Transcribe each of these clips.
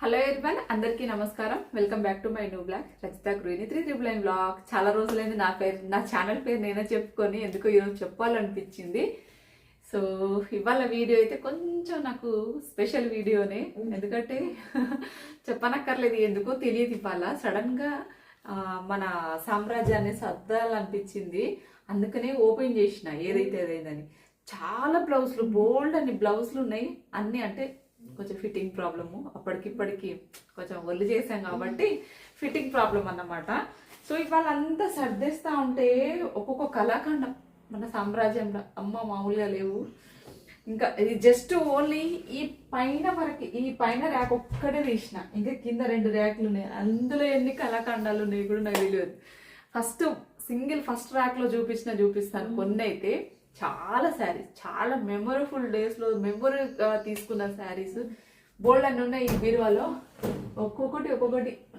Hello everyone, అందరికీ నమస్కారం. Welcome back to my new blog Rachitha గృహిణి 399 బ్లాగ్. చాలా రోజులైంది నా ఛానల్ పేరు నేనే చెప్పుకొని ఎందుకో ఈరోజు చెప్పాలనిపించింది. సో ఇవాళ వీడియో అయితే కొంచెం నాకు స్పెషల్ వీడియోనే, ఎందుకంటే చెప్పనక్కర్లేదు, ఎందుకో తెలియదు. ఇవాళ సడన్ గా మన సామ్రాజ్యాన్ని సర్దాలనిపించింది, అందుకనే ఓపెన్ చేసిన ఏదైతే ఏదైందని. చాలా బ్లౌజులు, బోల్డ్ అని బ్లౌజులు ఉన్నాయి అన్ని. అంటే కొంచెం ఫిట్టింగ్ ప్రాబ్లము, అప్పటికిప్పటికి కొంచెం ఒళ్ళు చేసాం కాబట్టి ఫిట్టింగ్ ప్రాబ్లం అన్నమాట. సో ఇవాళ అంతా సర్దేస్తా ఉంటే ఒక్కొక్క కళాఖండం మన సామ్రాజ్యంలో అమ్మ మామూలుగా లేవు. ఇంకా ఇది జస్ట్ ఓన్లీ ఈ పైన వరకు, ఈ పైన ర్యాక్ ఒక్కటే తీసిన, ఇంకా కింద 2 ర్యాక్లు ఉన్నాయి. అందులో ఎన్ని కళాఖండాలు ఉన్నాయి కూడా నాకు తెలియదు. ఫస్ట్ ర్యాక్ లో చూపిస్తాను. కొన్ని అయితే చాలా శారీస్, చాలా మెమొరబుల్ డేస్ లో మెమొరీగా తీసుకున్న శారీస్ బోల్డ్ అని ఉన్నాయి ఈ బీరువాలో. ఒక్కొక్కటి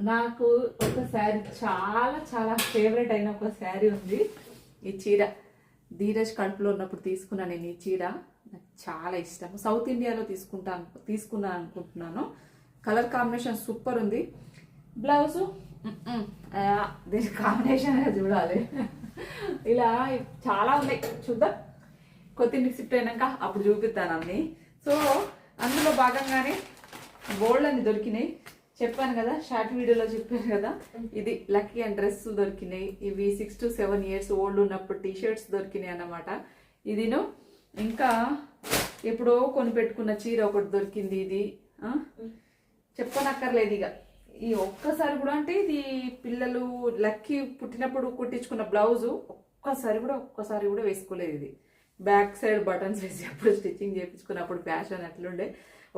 నాకు ఒక శారీ చాలా చాలా ఫేవరెట్ అయిన ఒక శారీ ఉంది. ఈ చీర ధీరజ్ కడుపులో ఉన్నప్పుడు తీసుకున్నా నేను. ఈ చీర నాకు చాలా ఇష్టం. సౌత్ ఇండియాలో తీసుకున్నాను అనుకుంటున్నాను. కలర్ కాంబినేషన్ సూపర్ ఉంది. బ్లౌజు దీని కాంబినేషన్ చూడాలి. ఇలా చాలా ఉన్నాయి, చూద్దాం. కొత్తింటికి షిఫ్ట్ అయినాక అప్పుడు చూపిస్తాను అన్ని. సో అందులో భాగంగానే బోల్డ్ అని దొరికినాయి. చెప్పాను కదా, షార్ట్ వీడియోలో చెప్పాను కదా, ఇది లక్కీ అండ్ డ్రెస్ దొరికినాయి. ఇవి 6 to 7 years ఓల్డ్ ఉన్నప్పుడు టీషర్ట్స్ దొరికినాయి అన్నమాట. ఇదిను ఇంకా ఎప్పుడో కొని పెట్టుకున్న చీర ఒకటి దొరికింది. ఇది చెప్పనక్కర్లేదు ఇక. ఈ ఒక్కసారి కూడా, అంటే ఇది పిల్లలు లక్కీ పుట్టినప్పుడు కుట్టించుకున్న బ్లౌజు ఒక్కసారి కూడా వేసుకోలేదు. ఇది బ్యాక్ సైడ్ బటన్స్ వేసి అప్పుడు స్టిచ్చింగ్ చేయించుకున్నప్పుడు ఫ్యాషన్ అట్లుండే,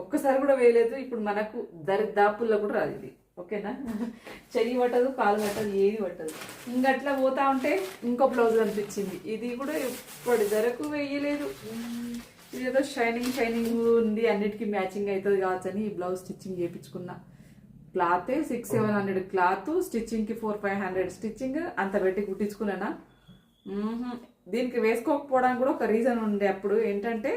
ఒక్కసారి కూడా వేయలేదు. ఇప్పుడు మనకు దరిదాపుల్లో కూడా రాదు ఇది. ఓకేనా, చెయ్యి పట్టదు, కాలు పట్టదు, ఏది పట్టదు. ఇంకట్లా పోతా ఉంటే ఇంకో బ్లౌజ్ అనిపించింది. ఇది కూడా ఇప్పటి వరకు వేయలేదు. ఇదేదో షైనింగ్ ఉంది, అన్నిటికీ మ్యాచింగ్ అవుతుంది కావచ్చు అని ఈ బ్లౌజ్ స్టిచ్చింగ్ చేయించుకున్నా. క్లాత్ 600-700 క్లాత్, స్టిచ్చింగ్కి 400-500 స్టిచ్చింగ్, అంత పెట్టి కుట్టించుకున్నానా. దీనికి వేసుకోకపోవడానికి కూడా ఒక రీజన్ ఉండే. అప్పుడు ఏంటంటే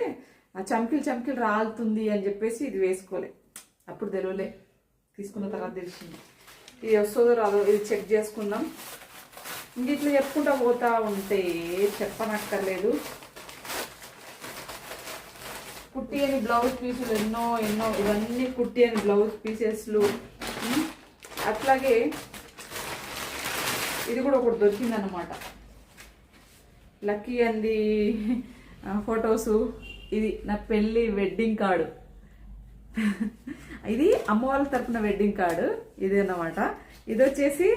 ఆ చమ్కిలు రాలుతుంది అని చెప్పేసి ఇది వేసుకోలే. అప్పుడు తెలియలే, తీసుకున్న తర్వాత తెలిసింది. ఇది వస్తుందో రాదో ఇది చెక్ చేసుకుందాం. ఇంక ఇట్లా చెప్పుకుంటా పోతా ఉంటే చెప్పనక్కర్లేదు. కుట్టి అని బ్లౌజ్ పీసులు ఎన్నో ఇవన్నీ కుట్టి అని బ్లౌజ్ పీసెస్లు. అట్లాగే ఇది కూడా ఒకటి దొరికిందన్నమాట, లక్కీ అంది ఫొటోసు. ఇది నా పెళ్ళి వెడ్డింగ్ కార్డు. ఇది అమ్మ వాళ్ళ తరపున వెడ్డింగ్ కార్డు ఇది అన్నమాట. ఇది వచ్చేసి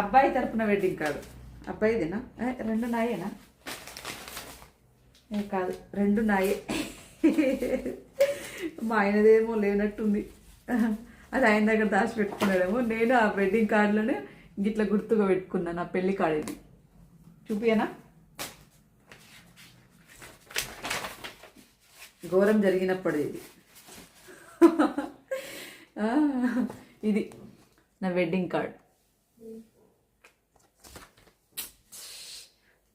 అబ్బాయి తరపున వెడ్డింగ్ కార్డు. అబ్బాయిదేనా? 2 నాయేనా? కాదు, 2 నాయే. మా ఆయనదేమో లేనట్టుంది, అది ఆయన దగ్గర దాచి పెట్టుకున్నాడేమో. నేను ఆ వెడ్డింగ్ కార్డులోనే గిట్లా గుర్తుగా పెట్టుకున్నాను నా పెళ్లి కార్డు. ఇది చూపియనా? ఘోరం జరిగినప్పుడు ఇది. ఇది నా వెడ్డింగ్ కార్డ్.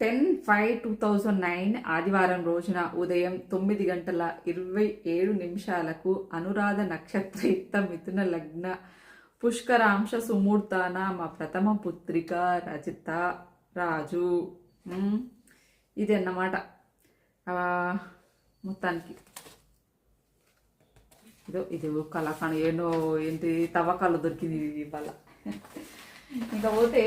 10/5/2009 ఆదివారం రోజున ఉదయం 9:27 అనురాధ నక్షత్రయుక్త మిథున లగ్న పుష్కరాంశ సుమూర్తాన మా ప్రథమ పుత్రిక రచిత రాజు. ఇది అన్నమాట మొత్తానికి. ఇది కళాఖండం ఏంటి తవ్వకాలు దొరికింది ఇవాళ. ఇంకా పోతే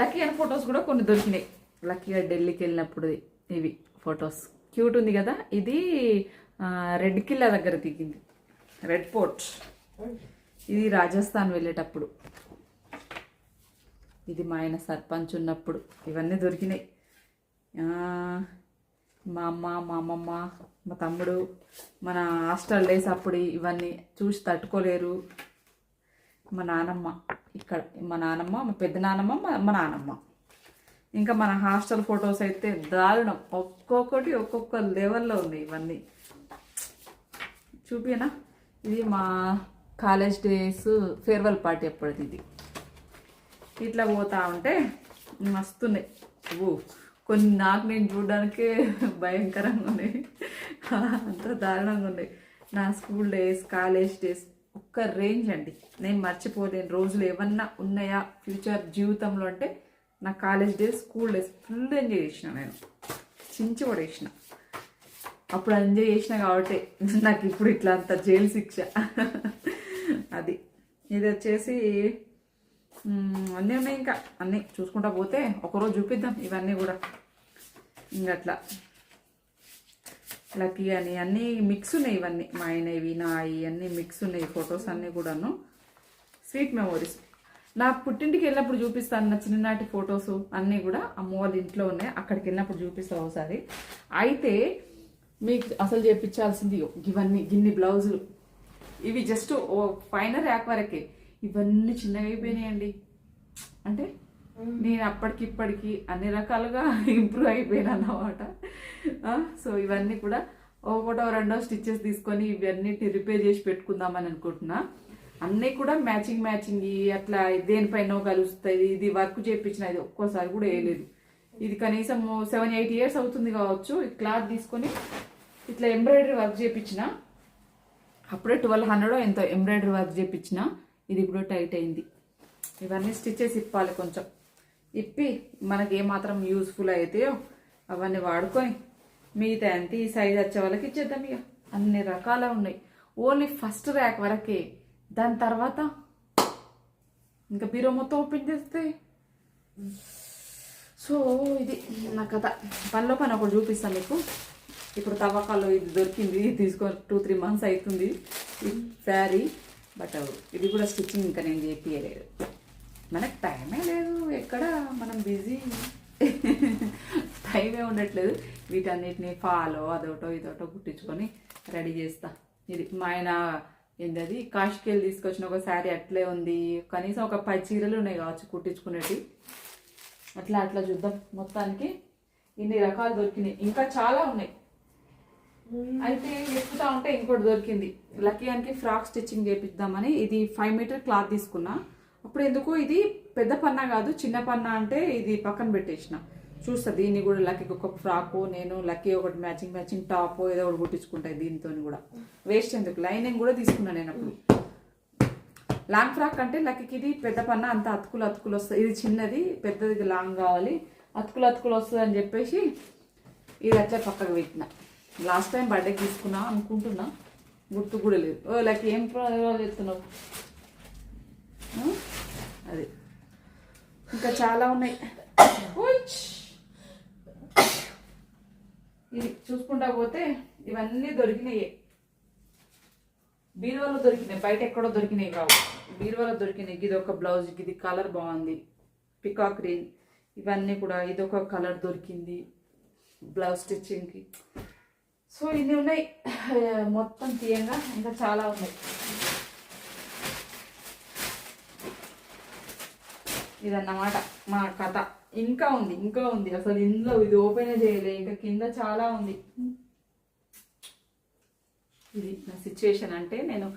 లక్కీ అండ్ ఫొటోస్ కూడా కొన్ని దొరికినాయి. లక్కీగా ఢిల్లీకి వెళ్ళినప్పుడు ఇవి ఫొటోస్ క్యూట్ ఉంది కదా. ఇది రెడ్ కిల్లా దగ్గర దిగింది, రెడ్ ఫోర్ట్. ఇది రాజస్థాన్ వెళ్ళేటప్పుడు. ఇది మా ఆయన సర్పంచ్ ఉన్నప్పుడు. ఇవన్నీ దొరికినాయి. మా అమ్మ, మా అమ్మమ్మ, మా తమ్ముడు మన హాస్టల్ డేస్ అప్పుడు ఇవన్నీ చూసి తట్టుకోలేరు. మా నానమ్మ ఇక్కడ, మా నానమ్మ, మా పెద్ద నానమ్మ, మా నానమ్మ. ఇంకా మన హాస్టల్ ఫొటోస్ అయితే దారుణం, ఒక్కొక్కటి ఒక్కొక్క లెవెల్లో ఉన్నాయి. ఇవన్నీ చూపినా? ఇది మా కాలేజ్ డేస్ ఫేర్వెల్ పార్టీ అప్పటిది. ఇది ఇట్లా పోతా ఉంటే మస్తున్నాయి. కొన్ని నాకు నేను చూడడానికే భయంకరంగా ఉన్నాయి, అంత దారుణంగా ఉన్నాయి. నా స్కూల్ డేస్ కాలేజ్ డేస్ ఒక్క రేంజ్ అండి. నేను మర్చిపోలేని రోజులు ఏమన్నా ఉన్నాయా ఫ్యూచర్ జీవితంలో అంటే నా college days school days full enjoy చేసిన. నేను చించి పడేసిన. అప్పుడు ఎంజాయ్ చేసిన కాబట్టి నాకు ఇప్పుడు ఇట్లా అంత జైలు శిక్ష. అది ఇది వచ్చేసి అన్నీ ఉన్నాయి. ఇంకా అన్నీ చూసుకుంటా పోతే ఒకరోజు చూపిద్దాం ఇవన్నీ కూడా. ఇంకట్లా లక్కీ అని అన్నీ మిక్స్ ఉన్నాయి. ఇవన్నీ మా ఆయనవి నాయి అన్నీ మిక్స్ ఉన్నాయి. ఫొటోస్ అన్నీ కూడాను స్వీట్ మెమోరీస్. నా పుట్టింటికి వెళ్ళినప్పుడు చూపిస్తాను నా చిన్ననాటి ఫొటోస్ అన్నీ కూడా. అమ్మ వాళ్ళ ఇంట్లో ఉన్నాయి, అక్కడికి వెళ్ళినప్పుడు చూపిస్తాను ఒకసారి. అయితే మీకు అసలు చేయించాల్సింది ఇవన్నీ గిన్ని బ్లౌజులు. ఇవి జస్ట్ ఓ ఫైనల్ ర్యాక్ వరకే. ఇవన్నీ చిన్నగా అయిపోయినాయండి. అంటే నేను అప్పటికిప్పటికి అన్ని రకాలుగా ఇంప్రూవ్ అయిపోయాను అన్నమాట. సో ఇవన్నీ కూడా ఒకటో రెండో స్టిచ్చెస్ తీసుకొని ఇవన్నిటిని రిపేర్ చేసి పెట్టుకుందామని అనుకుంటున్నా. అన్నీ కూడా మ్యాచింగ్ అట్లా దేనిపైన కలుస్తాయి. ఇది వర్క్ చేయించిన ఇది ఒక్కోసారి కూడా వేయలేదు. ఇది కనీసం 7-8 years అవుతుంది కావచ్చు. ఈ క్లాత్ తీసుకొని ఇట్లా ఎంబ్రాయిడరీ వర్క్ చేయించిన. అప్పుడే 1200 ఎంతో ఎంబ్రాయిడరీ వర్క్ చేయించిన. ఇది ఇప్పుడు టైట్ అయింది. ఇవన్నీ స్టిచ్చెస్ ఇప్పాలి కొంచెం. ఇప్పి మనకి ఏమాత్రం యూస్ఫుల్ అవుతాయో అవన్నీ వాడుకొని మిగతా అంతే ఈ సైజ్ వచ్చే వాళ్ళకి ఇచ్చేద్దాం. ఇక అన్ని రకాల ఉన్నాయి. ఓన్లీ ఫస్ట్ ర్యాక్ వరకే. దాని తర్వాత ఇంకా బీరో మొత్తం ఓపెన్ చేస్తే. సో ఇది నా కథ. పనిలో పని ఒకటి చూపిస్తాను మీకు. ఇప్పుడు తవ్వకాలు ఇది దొరికింది, తీసుకొని 2-3 months అవుతుంది ఈ శారీ. బట్ ఇది కూడా స్టిచ్చింగ్ ఇంకా నేను చేపియలేదు. మనకు టైమే లేదు, ఎక్కడ మనం బిజీ, టైమే ఉండట్లేదు. వీటన్నిటిని ఫాలో అదొకటో ఇదొకటో కుట్టించుకొని రెడీ చేస్తా. ఇది మా ఆయన ఏంటది కాశీకి తీసుకొచ్చిన ఒక శారీ అట్లే ఉంది. కనీసం ఒక 10 చీరలు ఉన్నాయి కావచ్చు కుట్టించుకునేవి. అట్లా చూద్దాం. మొత్తానికి ఇన్ని రకాలు దొరికినాయి, ఇంకా చాలా ఉన్నాయి. అయితే ఎక్కుతా ఉంటే ఇంకోటి దొరికింది. లక్కీ అనికి ఫ్రాక్ స్టిచ్చింగ్ చేపిద్దామని ఇది 5 meter క్లాత్ తీసుకున్నా. అప్పుడు ఎందుకు ఇది పెద్ద పన్నా కాదు చిన్న పన్నా అంటే ఇది పక్కన పెట్టేసిన. చూస్తా దీన్ని కూడా లక్కీకి ఒక ఫ్రాకు, నేను లక్కీ ఒకటి మ్యాచింగ్ టాప్ ఏదో ఒకటి కుట్టించుకుంటాయి. దీంతో కూడా వేస్ట్ ఎందుకు. లైనింగ్ కూడా తీసుకున్నాను నేను అప్పుడు. లాంగ్ ఫ్రాక్ అంటే లక్కీకి ఇది పెద్ద పన్నా, అంత అతుకులు వస్తాయి. ఇది చిన్నది, పెద్దది లాంగ్ కావాలి, అతుకులు వస్తుంది అని చెప్పేసి ఇది అట్లా పక్కకు పెట్టిన. లాస్ట్ టైం బర్త్డేకి తీసుకున్నా అనుకుంటున్నా, గుర్తు కూడా లేదు. ఓ లక్కీ ఏం చెప్తున్నావు. అది ఇంకా చాలా ఉన్నాయి. ఇది చూసుకుంటా పోతే ఇవన్నీ దొరికినాయి. బీరువాలో దొరికినాయి, బయట ఎక్కడో దొరికినాయి కావు. బీరువాలో దొరికినాయి. ఇది ఒక బ్లౌజ్, ఇది కలర్ బాగుంది, పికాక్ గ్రీన్. ఇవన్నీ కూడా ఇదొక కలర్ దొరికింది బ్లౌజ్ స్టిచ్చింగ్కి. సో ఇన్ని ఉన్నాయి మొత్తం తీయంగా. ఇంకా చాలా ఉన్నాయి. ఇదన్నమాట మా కథ. ఇంకా ఉంది అసలు ఇందులో. ఇది ఓపెన్ చేయలే, ఇంకా కింద చాలా ఉంది. ఇది నా సిచ్యువేషన్. అంటే నేను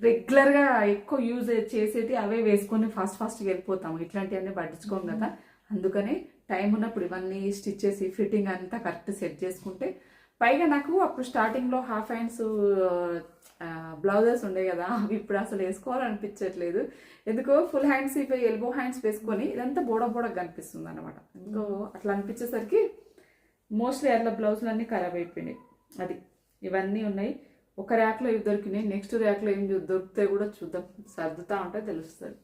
రెగ్యులర్గా ఎక్కువ యూజ్ చేసేటి అవే వేసుకొని ఫాస్ట్గా వెళ్ళిపోతాము. ఇట్లాంటివన్నీ పట్టించుకోం కదా. అందుకని టైం ఉన్నప్పుడు ఇవన్నీ స్టిచ్ చేసి ఫిట్టింగ్ అంతా కరెక్ట్ సెట్ చేసుకుంటే. పైగా నాకు అప్పుడు స్టార్టింగ్లో హాఫ్ హ్యాండ్స్ బ్లౌజెస్ ఉండే కదా, అవి ఇప్పుడు అసలు వేసుకోవాలనిపించట్లేదు. ఎందుకో ఫుల్ హ్యాండ్స్ ఇప్పుడు ఎల్బో హ్యాండ్స్ వేసుకొని ఇదంతా బోడగా కనిపిస్తుంది అనమాట. ఎందుకో అట్లా అనిపించేసరికి మోస్ట్లీ అట్లా బ్లౌజులు అన్నీ ఖరాబ్ అయిపోయినాయి. అది ఇవన్నీ ఉన్నాయి. ఒక ర్యాక్లో ఇవి దొరికినాయి. నెక్స్ట్ ర్యాక్లో ఏం దొరికితే కూడా చూద్దాం. సర్దుతా ఉంటే తెలుస్తుంది.